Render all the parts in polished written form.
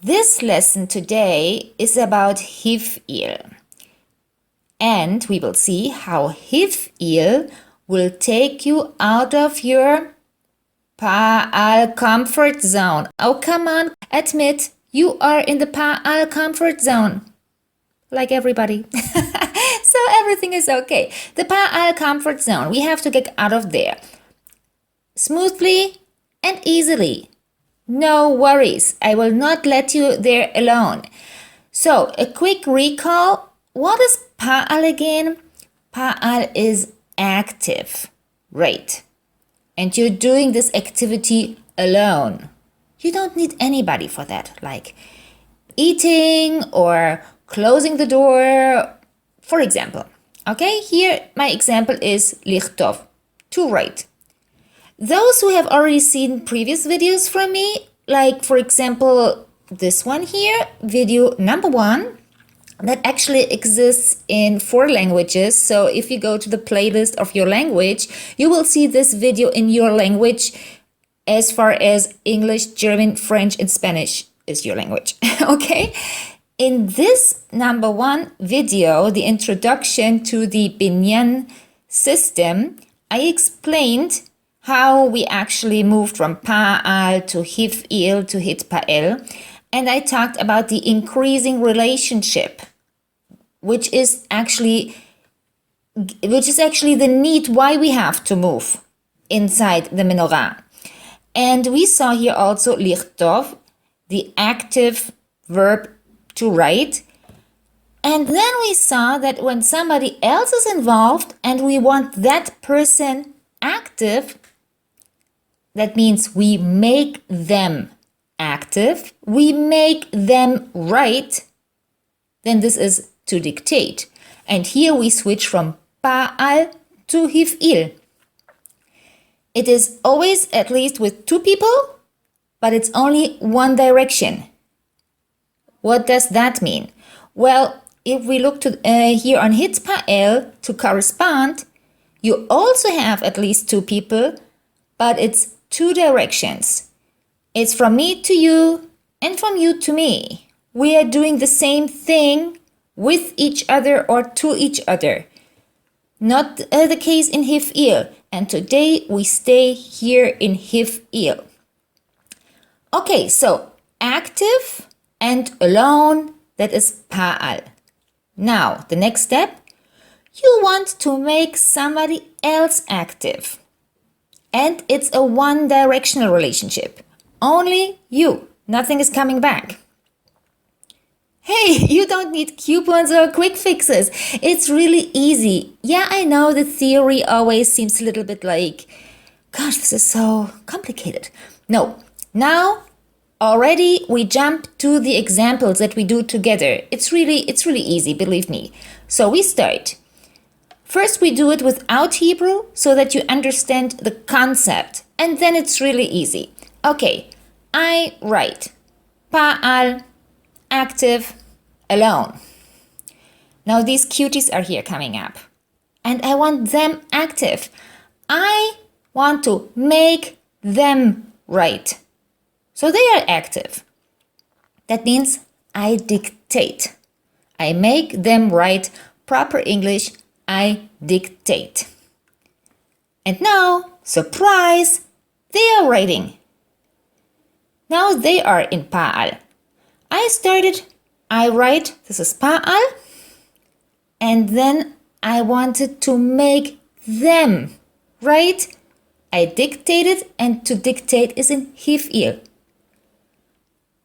This lesson today is about Hifil, and we will see how Hifil will take you out of your Paal comfort zone. Oh, come on, admit you are in the Paal comfort zone, like everybody. So everything is okay. The Paal comfort zone, we have to get out of there smoothly and easily. No worries, I will not let you there alone. So, a quick recall. What is Paal again? Paal is active, right? And you're doing this activity alone. You don't need anybody for that, like eating or closing the door, for example. Okay, here my example is lichtov, to write. Those who have already seen previous videos from me, like for example this one here, video number 1, that actually exists in 4 languages. So if you go to the playlist of your language, you will see this video in your language as far as English, German, French, and Spanish is your language. Okay? In this number 1 video, the introduction to the binyanim system, I explained how we actually moved from Paal to Hifil to Hitpael, and I talked about the increasing relationship, which is actually the need why we have to move inside the menorah. And we saw here also lichtov, the active verb to write. And then we saw that when somebody else is involved and we want that person active, that means we make them active, we make them write, then this is to dictate. And here we switch from Paal to Hifil. It is always at least with 2 people, but it's only one direction. What does that mean? Well, if we look to here on Hitpael to correspond, you also have at least 2 people, but it's 2 directions. It's from me to you and from you to me. We are doing the same thing with each other or to each other. Not the case in Hifil. And today we stay here in Hifil. Okay, so active and alone, that is Paal. Now, the next step, you want to make somebody else active. And it's a one-directional relationship. Only you. Nothing is coming back. Hey, you don't need coupons or quick fixes. It's really easy. Yeah, I know the theory always seems a little bit like, gosh, this is so complicated. No, now already we jump to the examples that we do together. It's really easy, believe me. So we start. First, we do it without Hebrew so that you understand the concept. And then it's really easy. Okay, I write Paal, active, alone. Now these cuties are here coming up. And I want them active. I want to make them write. So they are active. That means I dictate. I make them write proper English. I dictate. And now, surprise, they are writing. Now they are in Paal. I write, this is Paal, and then I wanted to make them, right? I dictated, and to dictate is in Hifil.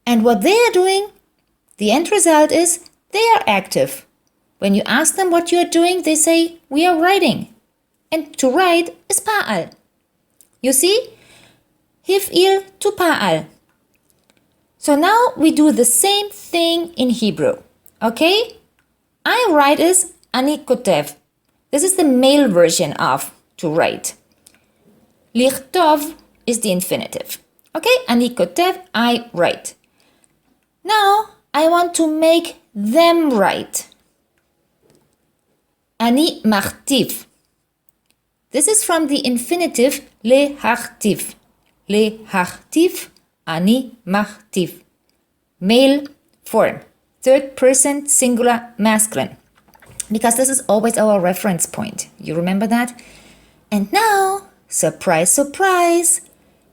And what they are doing, the end result is they are active. When you ask them what you are doing, they say, we are writing. And to write is Paal. You see? Hifil to Paal. So now we do the same thing in Hebrew. Okay? I write is ani kotev. This is the male version of to write. Lichtov is the infinitive. Okay? Ani kotev, I write. Now I want to make them write. Ani machtiv. This is from the infinitive lehachtiv. Lehachtiv, ani machtiv. male form, third person singular masculine, because this is always our reference point. You remember that? And now, surprise, surprise,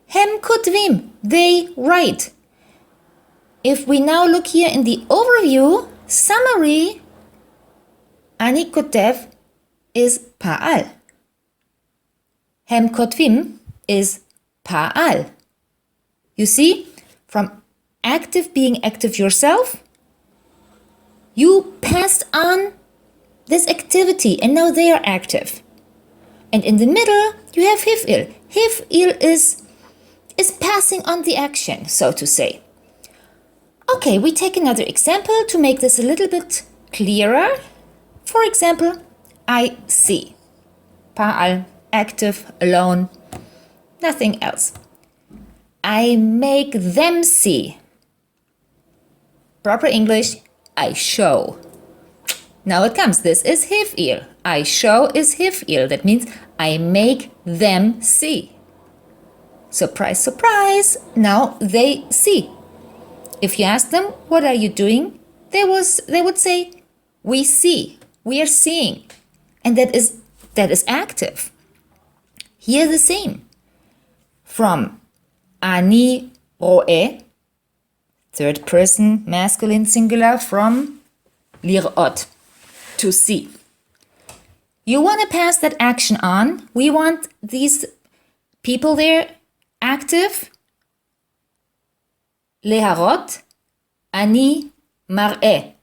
הם כותבים, they write. If we now look here in the overview, summary, אני כותב is פעל. הם כותבים is פעל. You see, from active being active yourself, you passed on this activity and now they are active. And in the middle, you have Hifil. Hifil is passing on the action, so to say. Okay, we take another example to make this a little bit clearer. For example, I see. Paal, active, alone, nothing else. I make them see. Proper English, I show. Now it comes. This is Hifil. I show is Hifil. That means I make them see. Surprise, surprise. Now they see. If you ask them, what are you doing? They would say, we see. We are seeing. And that is active. Here the same. From אני רואה, third person masculine singular, from לראות, to see. You want to pass that action on. We want these people there active. להראות, אני מראה.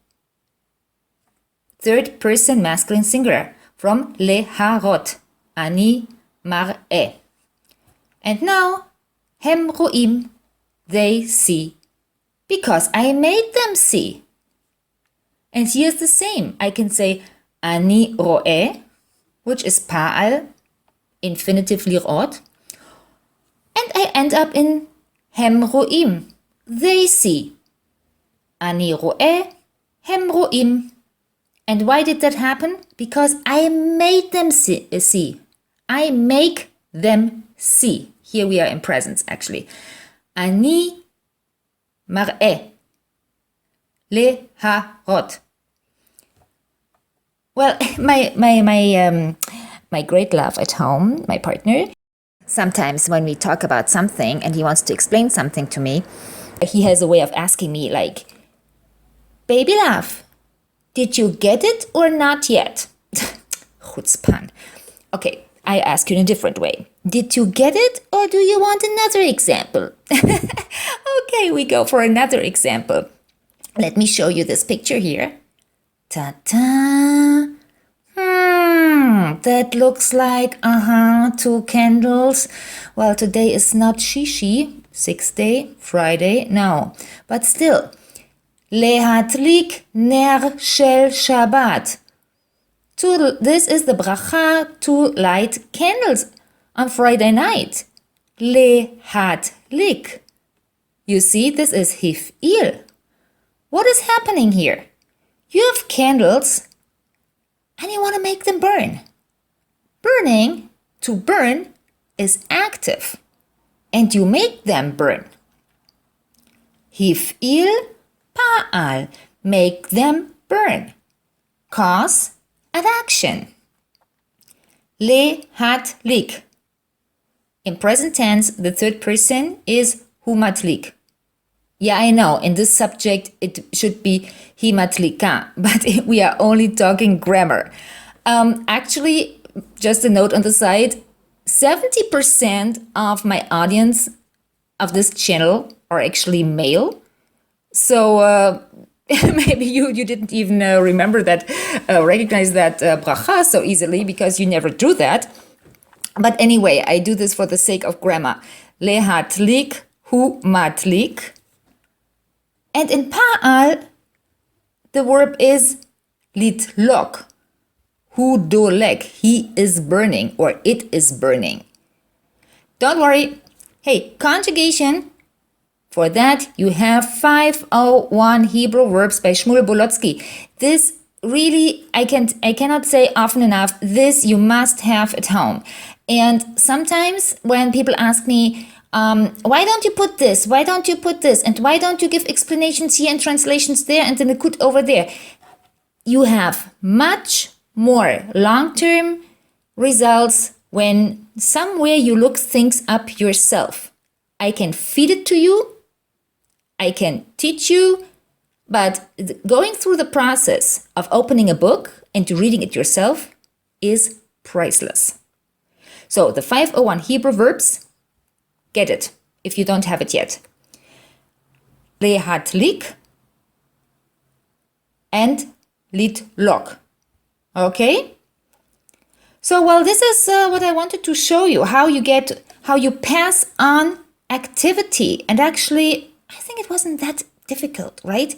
Third person masculine singular, from להראות, אני מראה. And now, הם רואים, they see, because I made them see. And here's the same. I can say אני רואה, which is פעל, infinitive לראות, and I end up in הם רואים, they see. אני רואה, הם רואים. And why did that happen? Because I made them see. I make them see. Here we are in presence, actually. אני מראה. להראות. Well, my great love at home, my partner, sometimes when we talk about something and he wants to explain something to me, he has a way of asking me like, baby love, did you get it or not yet? Chutzpan. Okay, I ask you in a different way. Did you get it or do you want another example? Okay, we go for another example. Let me show you this picture here. Ta-ta! That looks like, two candles. Well, today is not Shishi, 6th day, Friday, no. But still, להדליק נר של שבת. This is the bracha to light candles on Friday night. להדליק. You see, this is Hifil. What is happening here? You have candles and you want to make them burn. Burning, to burn, is active. And you make them burn. Hifil Paal, make them burn. Cause and action. להדליק. In present tense, the third person is הוא מדליק. Yeah, I know, in this subject it should be היא מדליקה, but we are only talking grammar. Actually, just a note on the side, 70% of my audience of this channel are actually male. So maybe you didn't even remember that, recognize that bracha so easily because you never do that. But anyway, I do this for the sake of grammar. להדליק, הוא מדליק. And in Paal, the verb is לדלוק. הוא דולק. He is burning or it is burning. Don't worry. Hey, conjugation. For that, you have 501 Hebrew verbs by Shmuel Bolotsky. This really, I cannot say often enough, this you must have at home. And sometimes when people ask me, Why don't you put this? Why don't you put this? And why don't you give explanations here and translations there and then a could over there? You have much more long-term results when somewhere you look things up yourself. I can feed it to you, I can teach you, but going through the process of opening a book and reading it yourself is priceless. So the 501 Hebrew verbs, get it if you don't have it yet. Lehatlik and litlok. Okay? So, well, this is what I wanted to show you, how you pass on activity. And actually, I think it wasn't that difficult, right?